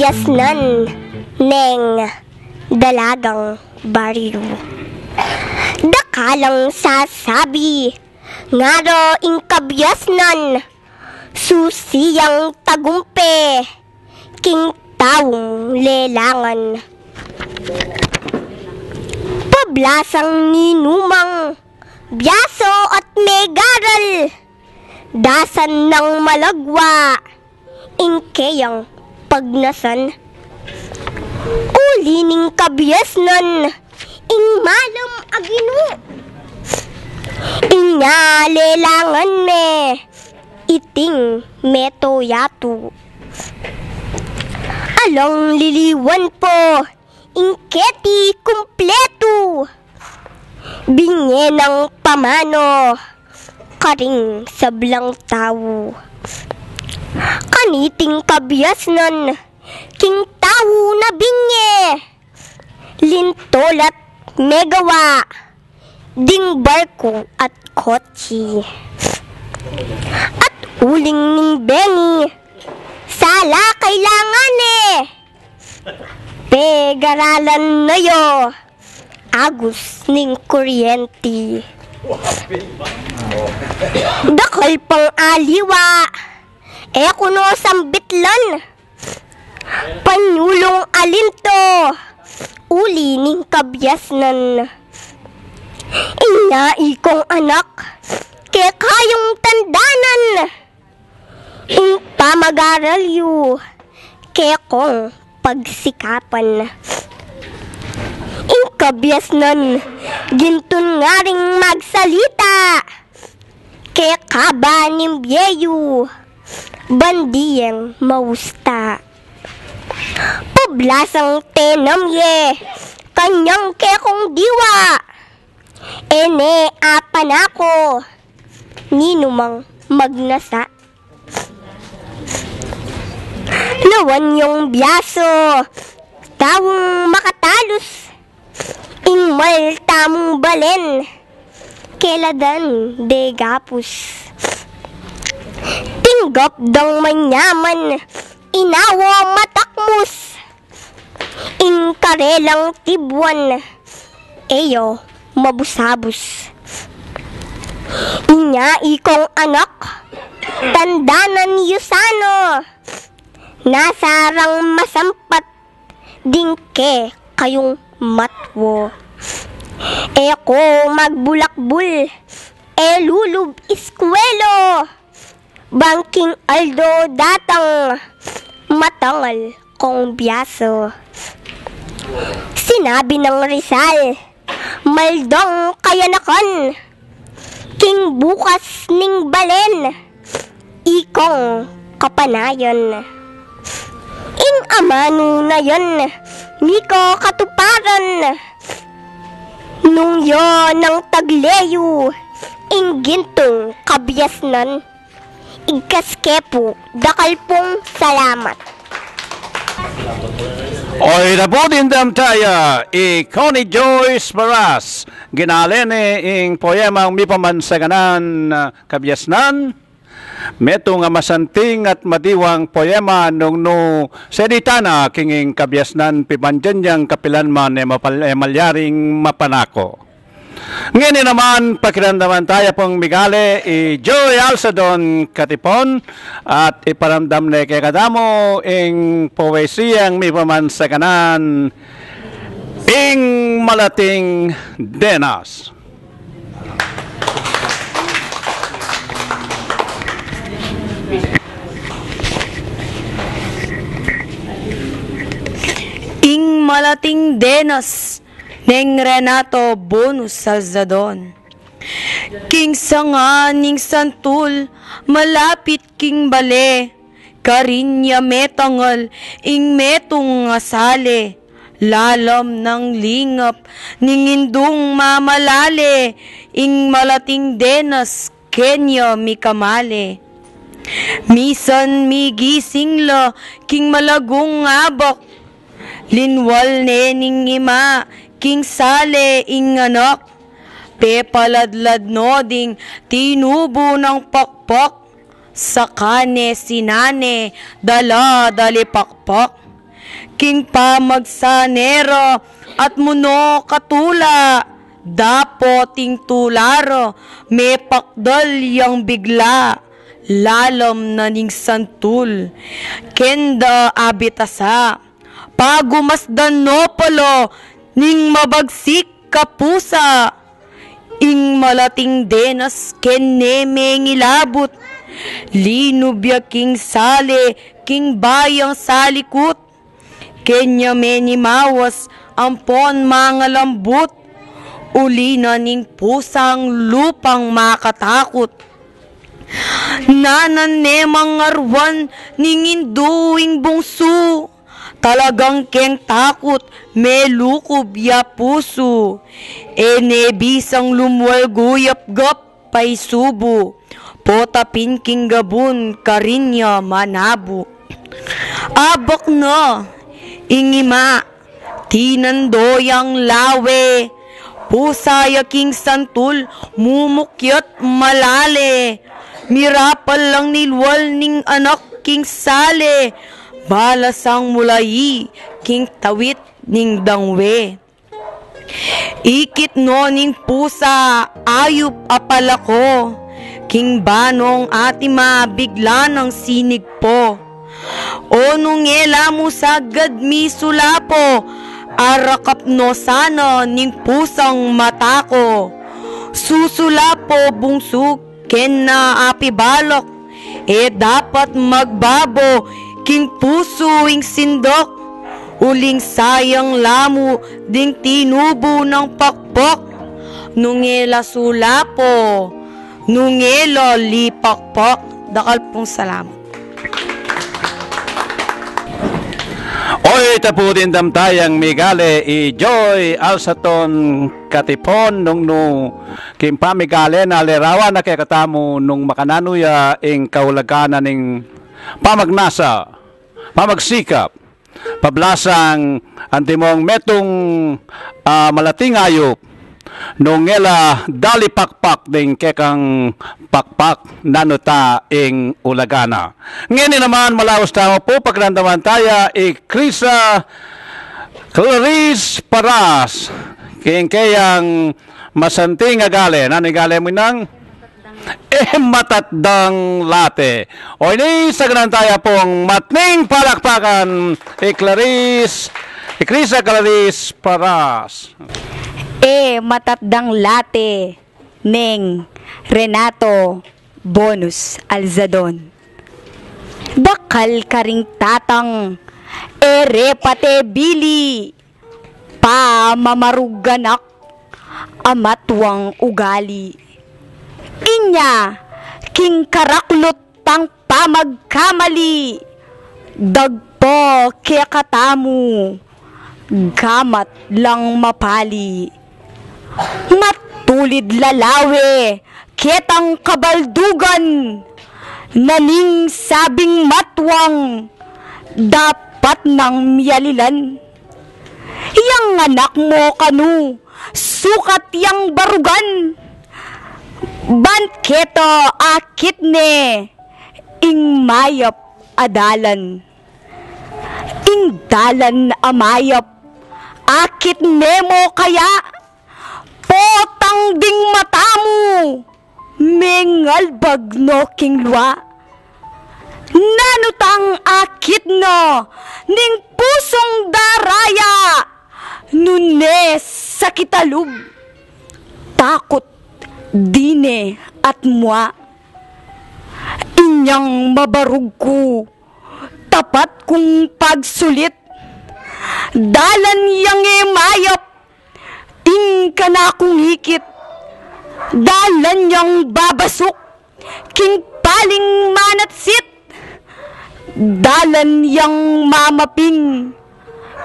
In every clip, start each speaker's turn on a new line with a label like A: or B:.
A: kabyasnan neng dalagang bariyo. Dakalang sasabi ngaro ing kabyasnan susiyang tagumpe king taong lelangan. Pablasang ninumang biyaso at megaral dasan ng malagwa ingkeyang pagnasan. Ulining kabyasnan ing malam aginu inya lelangan me iting metoyatu. Along liliwan po ingketi kumpleto binye ng pamano karing sablang tao. Kaniting kabyasnan king tao na binye lintolat megawa ding barko at kotse. At uling ning Benny sala kailangan pegaralan na yo agus ning kuryente. Dakal pang aliwa kuno sambitlan panyulong alinto uli ning kabyasnan. Ina ikong anak ke kayong tandanan ing pamagaralyo ke kong pagsikapan. Ing kabyasnan gintun nga ring magsalita ke kaba ning biyeyo bandiyeng mausta. Pablasang tenamye kanyang kekong diwa ene apan ako ninumang magnasa. Lawan yung biyaso tawong makatalos ing maltamong balen keladan de gapus. Tinggap dang manyaman inawa matakmus ing karelang tibuan eyo mabusabus. Inya ikong anak tandanan yusano nasarang masampat dingke kayong matwo. Eko magbulakbul lulub iskwelo Bangking Aldo datang matangal kong biyaso. Sinabi ng Rizal maldong kayanakan king bukas ning balen ikong kapanayon. In amano na yon niko katuparan nung yon ng tagleyo ing gintong kabyasnan. Igkaskepo dakal pong salamat.
B: Oy nabutin dam tayo Connie Joyce Baras ginalene ing poemang mipamansaгаnan kabyasnan meto nga masanting at madiwang poema nung no seditana kinging kabyasnan pipanjanyang kapilanman malyaring mapanako. Ngayon naman pakiramdaman tayo pong migale Joy Alsadon Katipon at iparamdam na kay kadamo ing poesiyang mipamansaгаnan ing malating denas.
C: Ing malating denas neng Renato Bonus Salzadon. King sanga ning santul malapit king bale karinya metangal ing metong asale lalam ng lingap ning indung mamalale ing malating denas Kenya mikamale. Misan migising la king malagong abak linwal ne ning ima king sale ing anak, pepaladlad noding tinubo ng pakpak, sa kane sinane dala dali pakpak, king pamagsanero, at muno katula, dapo ting tularo, may pakdal yang bigla, lalam na ning santul, kenda abitasa, pagumasdan nopalo, ning mabagsik kapusa, ing malating denas keneme ngilabot, linubya king sale, king bayang salikut, kenya menimawas, ampon mga lambut, ulina ning pusang lupang makatakot. Nanan ne mangarwan ning induing bungsu, talagang keng takot, may lukob ya puso. Ene bisang lumwal guyap gap pay subo, potapin king gabun karinya manabu. Abak na, ingima, tinandoyang lawe, pusaya king santul, mumukyat malale, mirapal lang nilwal ning anak king sale, balasang mulayi, king tawit ning dangwe. Ikit no ning pusa, ayup apalako, king banong atima bigla ng sinig po. O nung ela mo sagad mi sulapo, arakap no sana ning pusang matako. Susulapo bungsug, ken na api balok, dapat magbabo, king puso ing sindok, uling sayang lamu, ding tinubo ng pakpok, nungela sulapo, nungelo lipakpok. Dakal pong salamat.
B: Oy, taputin damtayang migale i Joy Alsaton katipon nung kim pamigale na lerawan na kayakatamo nung makananuya ing kaulaganan ning pamagnasa, pamagsikap, pablasang antimong metong malating ayop, nung ela dali pakpak ding kekang pakpak nanuta ing ulagana. Ngayon naman malaos tao po pagrandaman tayo Krisa Clarice Paras kayang masanting agale. Nanigale mo nang matatdang late. O ini sa ganan tayo pong matning palakpakan Krisa Clarice Paras.
D: Matatdang late neng Renato Bonus Alzadon. Bakal karing tatang repate bili pa mamaruganak amatwang ugali. Inya king karaklot tang pamagkamali, dagpo kaya katamu gamat lang mapali. Matulid lalawe, ketang kabaldugan, naning sabing matwang, dapat nang miyalilan. Yang anak mo kanu, sukat yang barugan, banketo akit ne, ing mayap adalan. Ing dalan amayap, akit nemo kaya, potang ding matamu, mengalbag no king lua. Nanutang akit no, ning pusong daraya, nunes sa kitalub, takot dine at mua. Inyang mabarug ko, tapat kong pagsulit, dalan yang mayap, ing kanakong hikit, dalan yang babasok, king paling manatsit, dalan yang mamaping,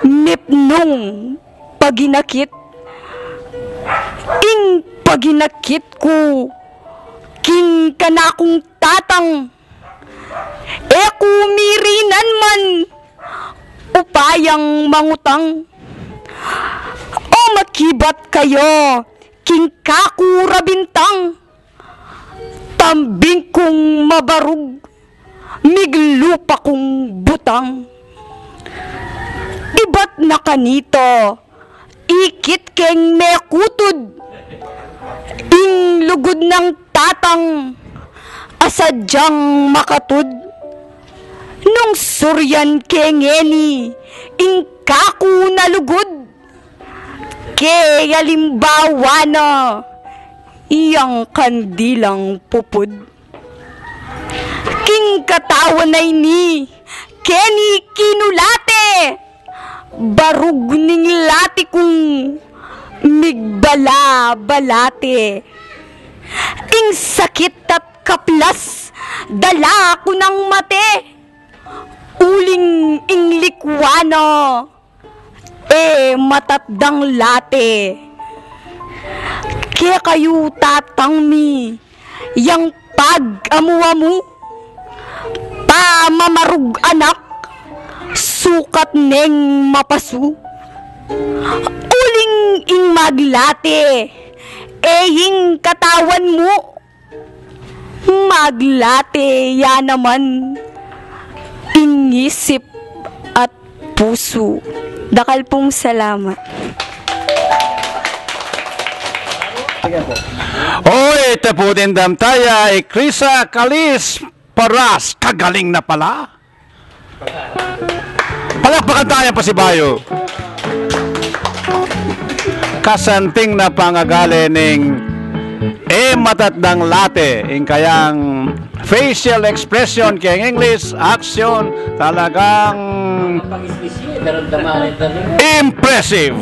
D: nipnong paginakit, ing paginakit ko, king kanakong tatang, kumirinan man, upayang mangutang, o makibat kayo, king kakurabintang, tambing kong mabarug, miglupa kong butang. Ibat na kanito, ikit keng mekutod, ing lugod ng tatang, asadyang makatud. Nung suryan kengeni, ing kaku na lugod, ke alimbawa na, iyang kandilang pupud. King katawan na ini, keni kinulate, barug ning lati kong migbala balate. Ing sakit at kaplas, dala ko ng mate, uling ing likwano, matatdang late. Kaya kayo tatangmi, yang pag-amu-amu, pamamarug anak, sukat neng mapasu. Uling ing maglate, hing katawan mo, maglate ya naman, ing isip at puso. Dakal pong salamat.
B: Oy, taputin damtaya, Krisa Kalis Paras, kagaling na pala. Palakpakan tayo pa si Bayo. Kasanting na pangagali ning matatdang late, ing kayang facial expression kay English, action, talagang impressive.